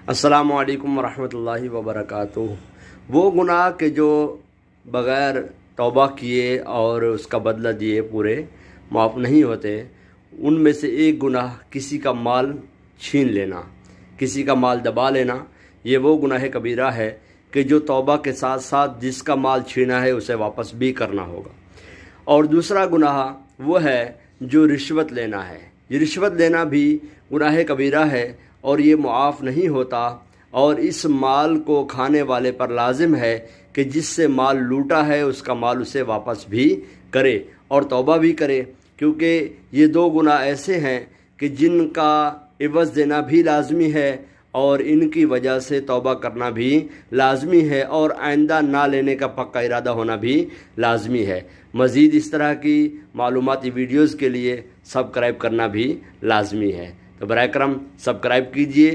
السلام علیکم ورحمۃ اللہ وبرکاتہ۔ وہ گناہ کہ جو بغیر توبہ کیے اور اس کا بدلہ دیے پورے معاف نہیں ہوتے، ان میں سے ایک گناہ کسی کا مال چھین لینا، کسی کا مال دبا لینا۔ یہ وہ گناہ کبیرہ ہے کہ جو توبہ کے ساتھ ساتھ جس کا مال چھینا ہے اسے واپس بھی کرنا ہوگا۔ اور دوسرا گناہ وہ ہے جو رشوت لینا ہے۔ یہ رشوت لینا بھی گناہ کبیرہ ہے اور یہ معاف نہیں ہوتا، اور اس مال کو کھانے والے پر لازم ہے کہ جس سے مال لوٹا ہے اس کا مال اسے واپس بھی کرے اور توبہ بھی کرے، کیونکہ یہ دو گناہ ایسے ہیں کہ جن کا عوض دینا بھی لازمی ہے اور ان کی وجہ سے توبہ کرنا بھی لازمی ہے اور آئندہ نہ لینے کا پکا ارادہ ہونا بھی لازمی ہے۔ مزید اس طرح کی معلوماتی ویڈیوز کے لیے سبسکرائب کرنا بھی لازمی ہے۔ تو برائے کرم سبسکرائب کیجئے